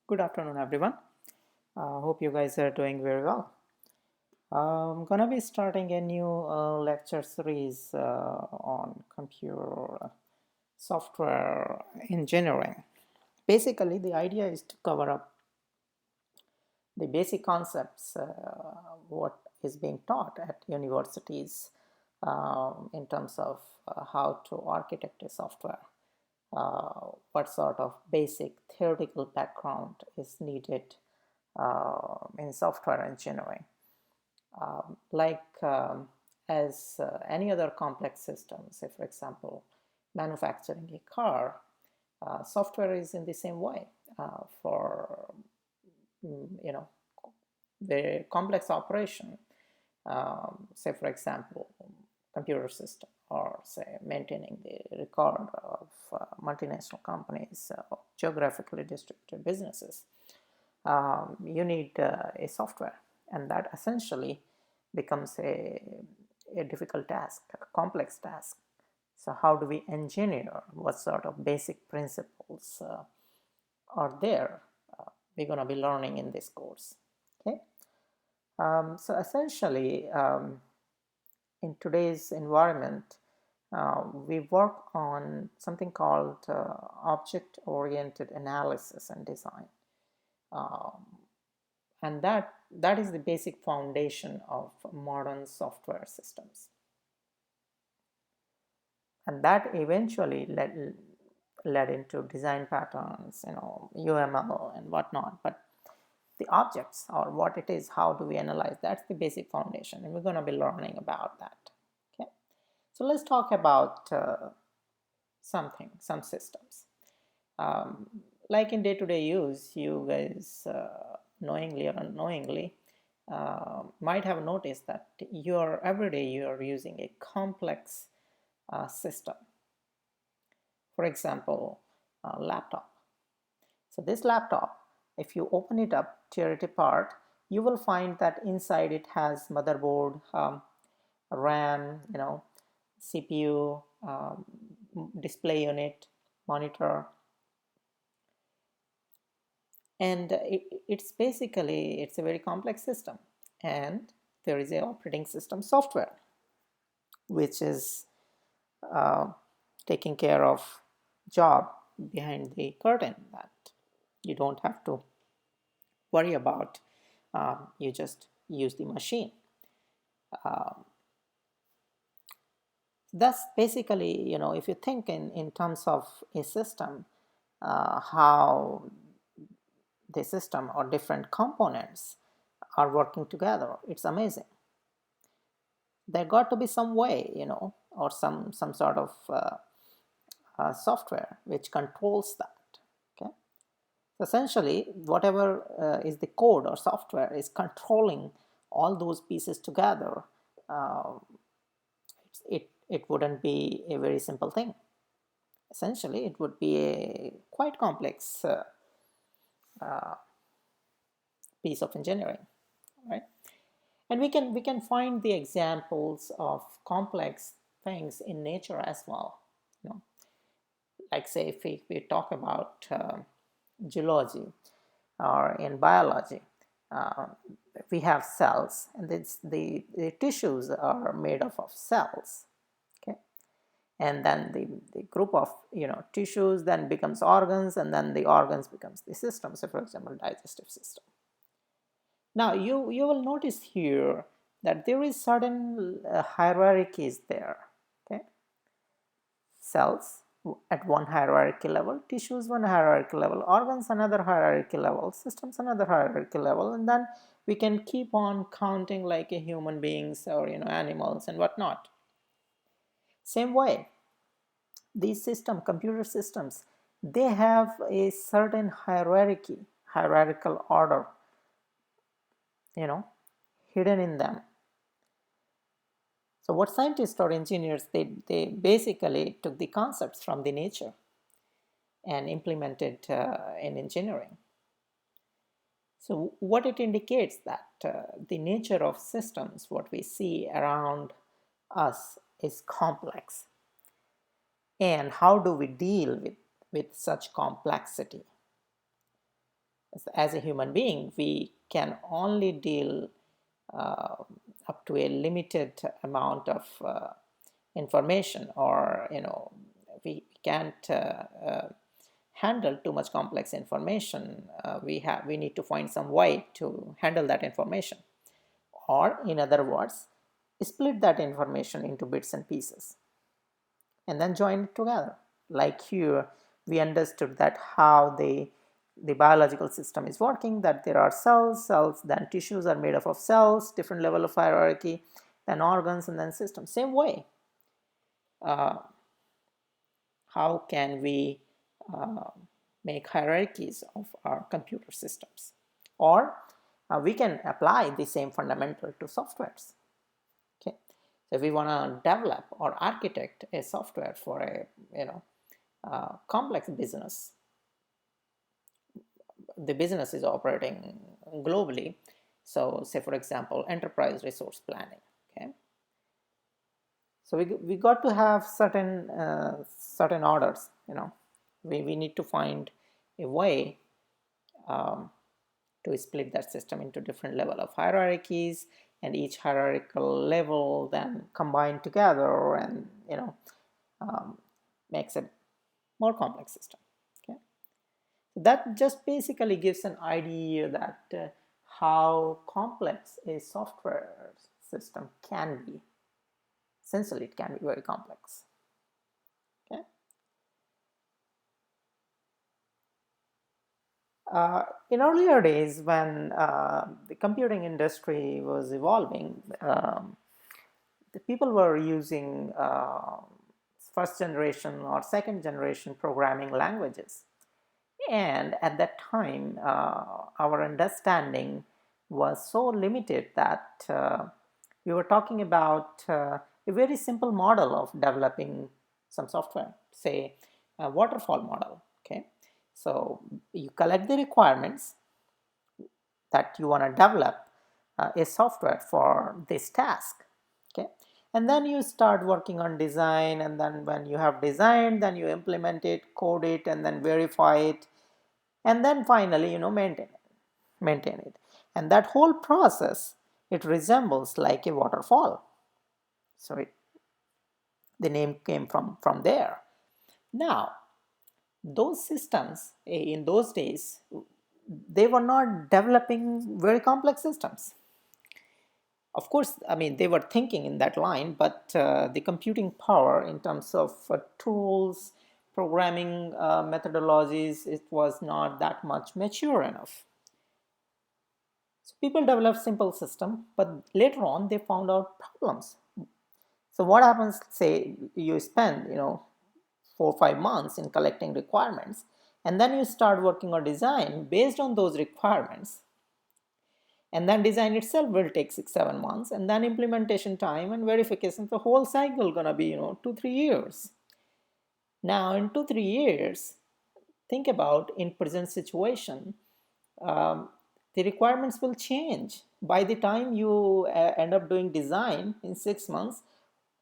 Good afternoon, everyone. Hope you guys are doing very well. I'm gonna be starting a new lecture series on computer software engineering. Basically, the idea is to cover up the basic concepts, what is being taught at universities in terms of how to architect a software, what sort of basic theoretical background is needed in software engineering. Like as any other complex system, say for example, manufacturing a car, software is in the same way for you know the complex operation. Say for example, computer system, or say maintaining the record of multinational companies, geographically distributed businesses. You need a software, and that essentially becomes a difficult task, a complex task. So how do we engineer? What sort of basic principles are there? We're going to be learning in this course. Okay. So essentially, in today's environment, we work on something called object-oriented analysis and design. And that is the basic foundation of modern software systems, and that eventually led into design patterns, UML and whatnot. But the objects, or what it is, how do we analyze, that's the basic foundation, and we're going to be learning about that. Okay, so let's talk about some systems. Like in day-to-day use, you guys knowingly or unknowingly might have noticed that every day you are using a complex system. For example, a laptop. So this laptop, if you open it up, tear it apart, you will find that inside it has motherboard, RAM, CPU, display unit, monitor, and it's a very complex system. And there is a operating system software which is taking care of job behind the curtain that you don't have to worry about. You just use the machine. That's basically, if you think in terms of a system, how the system or different components are working together, it's amazing. There got to be some way, or some sort of software which controls that. Okay, so essentially, whatever is the code or software is controlling all those pieces together. It wouldn't be a very simple thing. Essentially, it would be a quite complex piece of engineering, right? And we can find the examples of complex things in nature as well. Like say if we talk about geology or in biology, we have cells, and the tissues are made up of cells. Okay, and then the group of tissues then becomes organs, and then the organs becomes the system. So for example, digestive system. Now you will notice here that there is certain hierarchies there. Okay, cells at one hierarchy level, tissues one hierarchy level, organs another hierarchy level, systems another hierarchy level, and then we can keep on counting like a human beings or animals and whatnot. Same way, these computer systems, they have a certain hierarchical order, hidden in them. So what scientists or engineers, they basically took the concepts from the nature and implemented in engineering. So what it indicates that the nature of systems, what we see around us, is complex. And how do we deal with such complexity? as a human being, we can only deal up to a limited amount of information, or we can't handle too much complex information. We need to find some way to handle that information, or in other words, split that information into bits and pieces and then join it together. Like here, we understood that how the biological system is working, that there are cells, then tissues are made up of cells, different level of hierarchy, then organs, and then systems. Same way, how can we make hierarchies of our computer systems? Or we can apply the same fundamental to softwares. Okay, so if we want to develop or architect a software for a complex business, the business is operating globally. So say, for example, enterprise resource planning. Okay, so we got to have certain orders. We need to find a way to split that system into different level of hierarchies, and each hierarchical level then combined together and makes a more complex system. Okay, that just basically gives an idea that how complex a software system can be. Essentially, it can be very complex. Okay. In earlier days, when the computing industry was evolving, the people were using first generation or second generation programming languages. And at that time, our understanding was so limited that we were talking about a very simple model of developing some software, say a waterfall model. Okay, so you collect the requirements that you want to develop a software for this task. Okay, and then you start working on design, and then when you have designed, then you implement it, code it, and then verify it, and then finally maintain it. And that whole process, it resembles like a waterfall. So the name came from there. Now, those systems in those days, they were not developing very complex systems. Of course, I mean, they were thinking in that line, but the computing power in terms of tools, programming methodologies, it was not that much mature enough. So people developed simple system, but later on they found out problems. So what happens, say you spend 4 or 5 months in collecting requirements, and then you start working on design based on those requirements, and then design itself will take 6 or 7 months, and then implementation time and verification, the whole cycle gonna be 2 or 3 years. Now in 2 or 3 years, think about in present situation, the requirements will change. By the time you end up doing design in 6 months,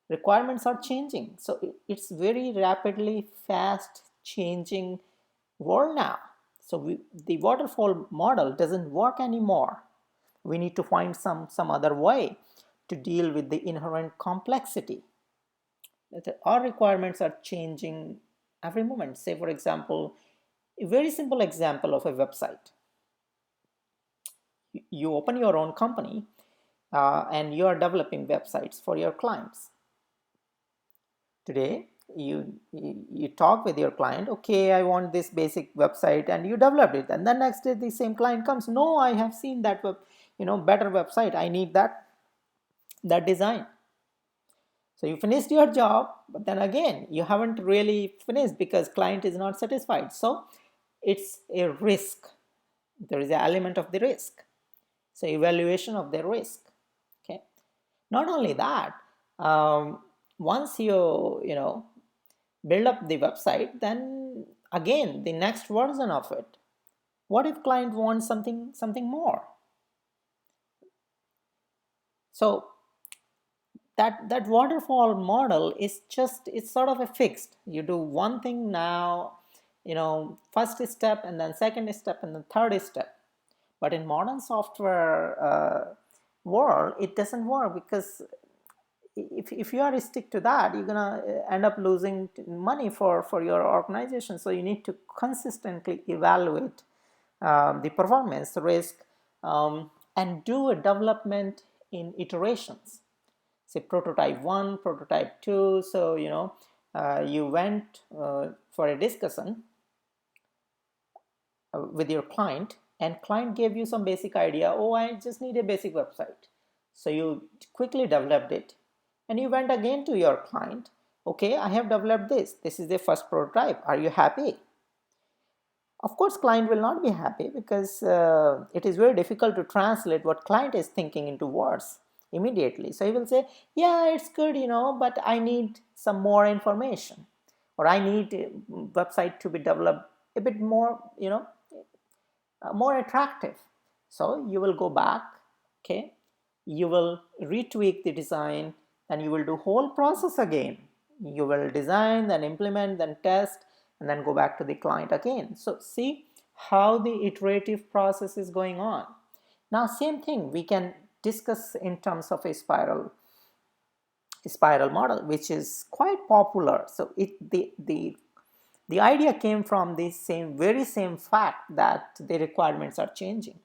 requirements are changing. So it's very rapidly fast changing world now. So the waterfall model doesn't work anymore. We need to find some other way to deal with the inherent complexity. Our requirements are changing every moment. Say, for example, a very simple example of a website. You open your own company and you are developing websites for your clients. Today, you talk with your client, okay, I want this basic website, and you develop it, and then next day the same client comes, no, I have seen that better website, I need that design. So you finished your job, but then again you haven't really finished because client is not satisfied. So it's a risk. There is an element of the risk. So evaluation of the risk. Okay. Not only that, once you build up the website, then again the next version of it. What if client wants something more? So that waterfall model is just, it's sort of a fixed. You do one thing now, first step and then second step and then third step. But in modern software world, it doesn't work, because if you are stick to that, you're gonna end up losing money for your organization. So you need to consistently evaluate the performance risk, and do a development in iterations. Say prototype 1, prototype 2. So you went for a discussion with your client, and client gave you some basic idea. Oh, I just need a basic website. So you quickly developed it, and you went again to your client. Okay, I have developed this is the first prototype, are you happy? Of course client will not be happy, because it is very difficult to translate what client is thinking into words immediately. So he will say, yeah, it's good, but I need some more information, or I need a website to be developed a bit more, more attractive. So you will go back, okay, you will retweak the design, and you will do whole process again. You will design, then implement, then test, and then go back to the client again. So see how the iterative process is going on. Now same thing we can discuss in terms of a spiral model, which is quite popular. So the idea came from the very same fact that the requirements are changing.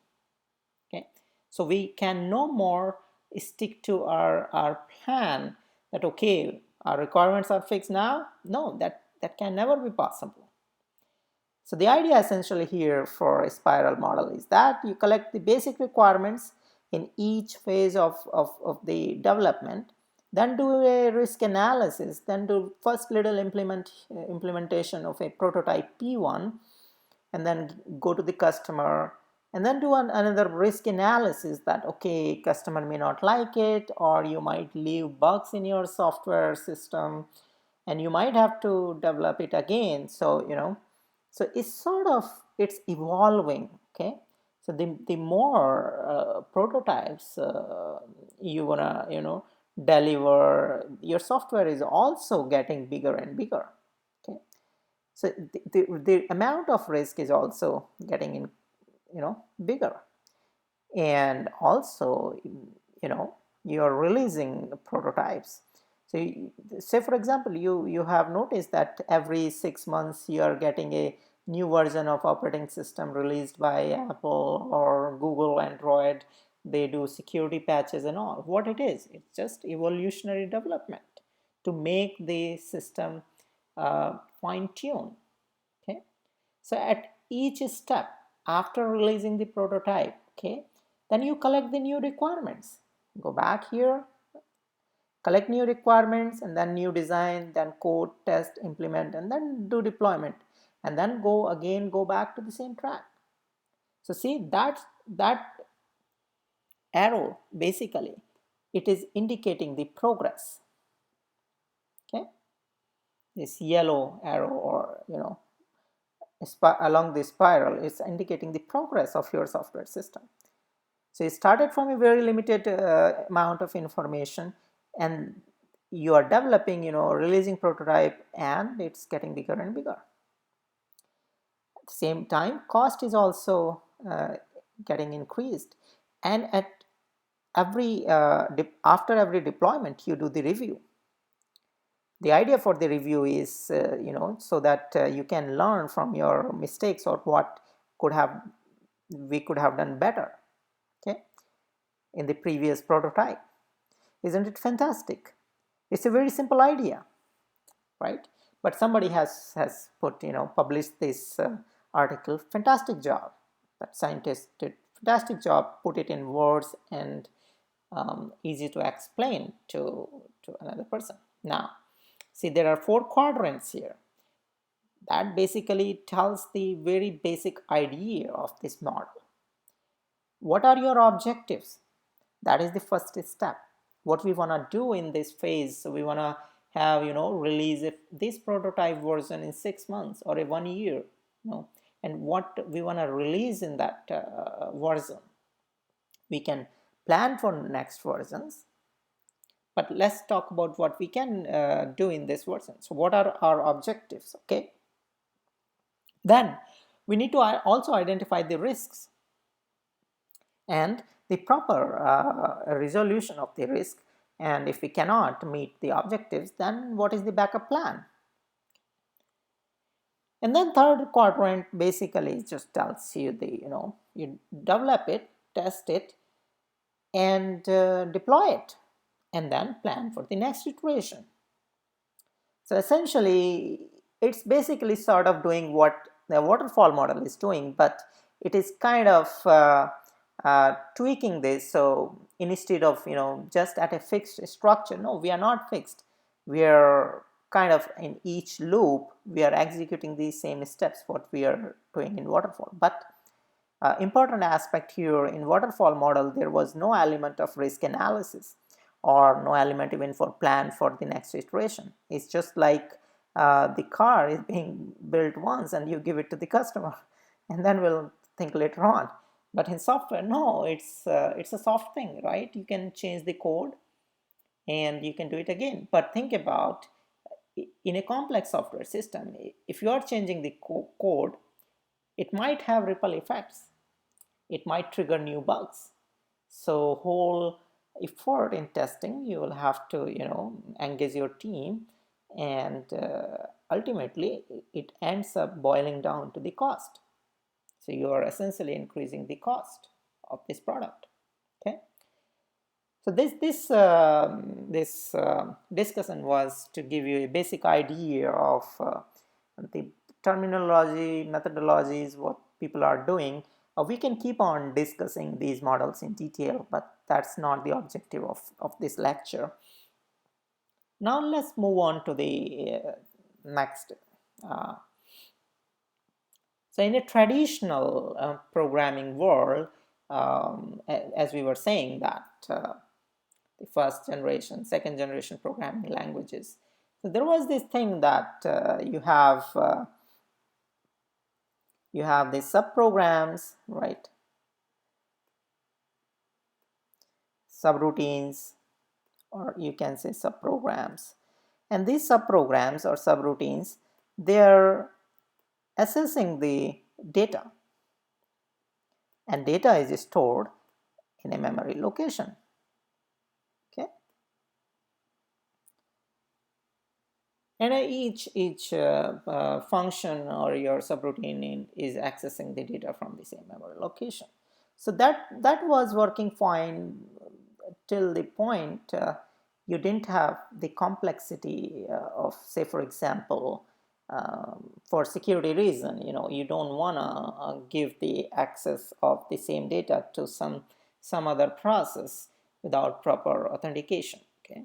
Okay, so we can no more stick to our plan that, okay, our requirements are fixed now. No, that can never be possible. So the idea essentially here for a spiral model is that you collect the basic requirements in each phase of the development, then do a risk analysis, then do first little implementation of a prototype P1, and then go to the customer, and then do another risk analysis that, okay, customer may not like it, or you might leave bugs in your software system, and you might have to develop it again. So so it's evolving. Okay, so the more prototypes you gonna deliver, your software is also getting bigger and bigger. Okay, so the amount of risk is also getting in bigger, and also you're releasing prototypes. So say for example, you have noticed that every 6 months you are getting a new version of operating system released by Apple or Google Android. They do security patches and all. What it is, it's just evolutionary development to make the system fine-tuned. Okay, so at each step after releasing the prototype, okay, then you collect the new requirements. Go back here, collect new requirements, and then new design, then code, test, implement, and then do deployment, and then go back to the same track. So see that arrow, basically it is indicating the progress. Okay, this yellow arrow, or along the spiral, is indicating the progress of your software system. So you started from a very limited amount of information, and you are developing, releasing prototype, and it's getting bigger and bigger. At the same time, cost is also getting increased, and at every after every deployment, you do the review. The idea for the review is so that you can learn from your mistakes, or what we could have done better, okay, in the previous prototype. Isn't it fantastic? It's a very simple idea, right? But somebody has put published this article. Fantastic job, that scientist did fantastic job, put it in words and easy to explain to another person. Now see, there are 4 quadrants here. That basically tells the very basic idea of this model. What are your objectives? That is the first step. What we want to do in this phase, so we want to have release this prototype version in 6 months or a 1 year, and what we want to release in that version. We can plan for next versions, but let's talk about what we can do in this version. So what are our objectives? Okay, Then we need to also identify the risks and the proper resolution of the risk. And if we cannot meet the objectives, then what is the backup plan? And then third quadrant basically just tells you you develop it, test it, and deploy it, and then plan for the next iteration. So essentially, it's basically sort of doing what the waterfall model is doing, but it is kind of tweaking this. So instead of just at a fixed structure, no, we are not fixed. We are kind of in each loop we are executing these same steps what we are doing in waterfall. But important aspect here, in waterfall model there was no element of risk analysis or no element even for plan for the next iteration. It's just like the car is being built once and you give it to the customer and then we'll think later on. But in software, no, it's a soft thing, right? You can change the code and you can do it again. But think about, in a complex software system, if you are changing the code, it might have ripple effects. It might trigger new bugs. So whole effort in testing, you will have to engage your team, and ultimately it ends up boiling down to the cost. So you are essentially increasing the cost of this product. Okay. So this discussion was to give you a basic idea of the terminology, methodologies, what people are doing. We can keep on discussing these models in detail, but that's not the objective of this lecture. Now let's move on to the next. So in a traditional programming world, as we were saying that the first generation, second generation programming languages. So there was this thing that you have the subprograms, right? Subroutines, or you can say subprograms. And these subprograms or subroutines, they're assessing the data. And data is stored in a memory location. Okay. And each function or your subroutine is accessing the data from the same memory location. So that was working fine till the point you didn't have the complexity of, say for example, for security reason, you don't want to give the access of the same data to some other process without proper authentication. Okay.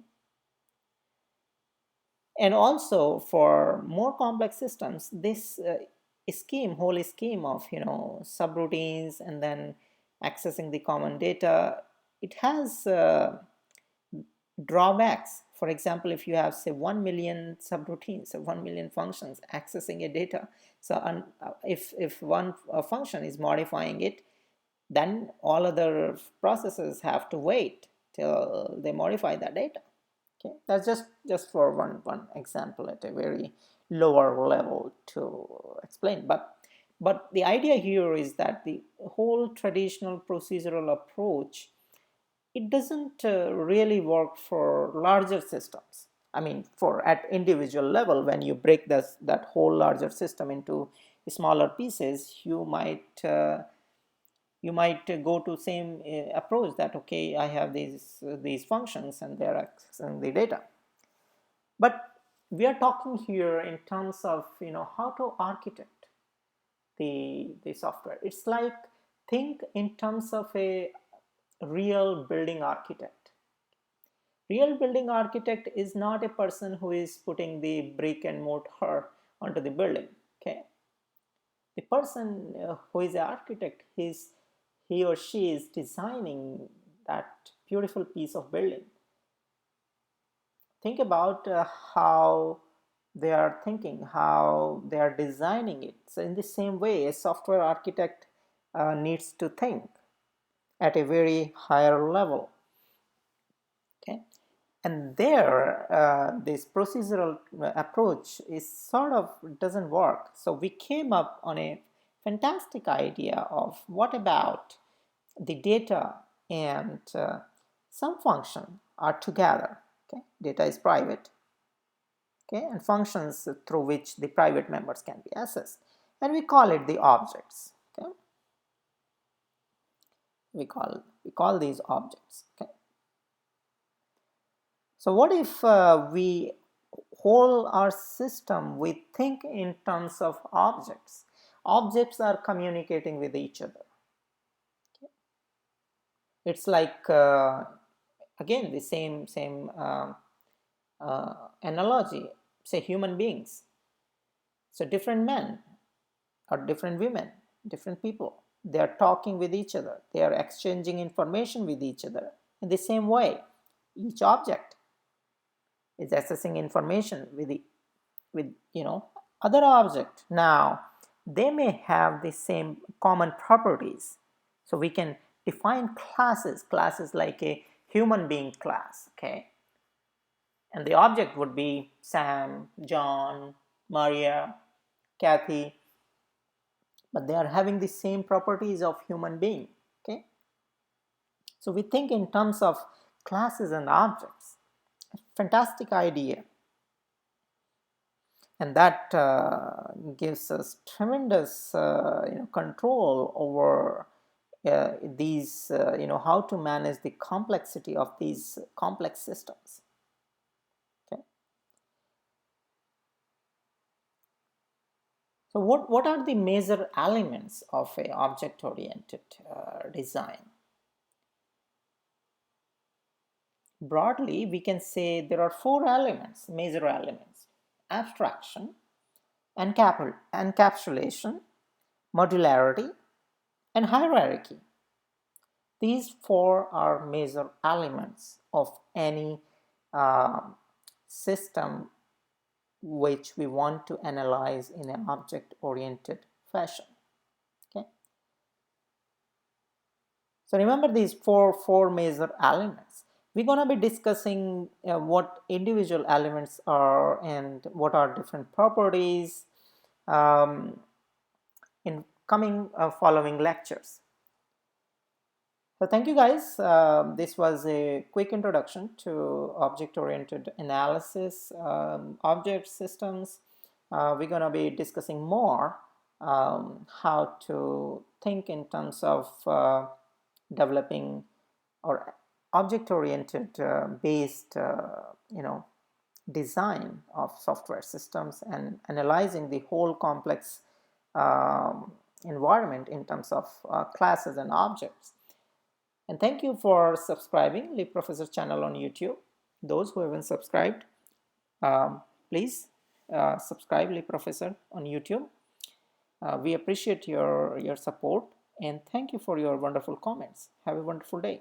And also for more complex systems, this whole scheme of subroutines and then accessing the common data, it has drawbacks. For example, if you have say 1 million subroutines or 1 million functions accessing a data, so if one function is modifying it, then all other processes have to wait till they modify that data. Okay, that's just for one example at a very lower level to explain. But the idea here is that the whole traditional procedural approach, it doesn't really work for larger systems. I mean, for at individual level, when you break that whole larger system into smaller pieces, you might go to same approach that, okay, I have these functions and they're accessing the data. But we are talking here in terms of how to architect the software. It's like, think in terms of a real building architect. Real building architect is not a person who is putting the brick and mortar onto the building. Okay, the person who is an architect, he or she is designing that beautiful piece of building. Think about how they are thinking, how they are designing it. So in the same way, a software architect needs to think at a very higher level. Okay, And there, this procedural approach is sort of doesn't work. So we came up on a fantastic idea of what about the data and some function are together. Okay, data is private. Okay, and functions through which the private members can be accessed, and we call it the objects. Okay, we call these objects. Okay, so what if we whole our system, we think in terms of objects. Objects are communicating with each other. Okay. It's like again the same analogy. Say human beings. So different men or different women, different people. They are talking with each other. They are exchanging information with each other. In the same way, each object is accessing information with other object. Now they may have the same common properties, so we can define classes like a human being class. Okay, and the object would be Sam, John, Maria, Kathy, but they are having the same properties of human being. Okay, so we think in terms of classes and objects. A fantastic idea, and that gives us tremendous control over these how to manage the complexity of these complex systems. Okay, so what are the major elements of a object oriented design? Broadly, we can say there are four elements, major elements: abstraction, encapsulation, modularity, and hierarchy. These four are major elements of any system which we want to analyze in an object-oriented fashion. Okay. So remember these four major elements. We're going to be discussing what individual elements are and what are different properties in coming following lectures. So thank you guys. This was a quick introduction to object-oriented analysis, object systems. We're going to be discussing more how to think in terms of developing or object-oriented based design of software systems and analyzing the whole complex environment in terms of classes and objects. And thank you for subscribing LeProfesseur channel on YouTube. Those who haven't subscribed, please subscribe LeProfesseur on YouTube. We appreciate your support, and thank you for your wonderful comments. Have a wonderful day.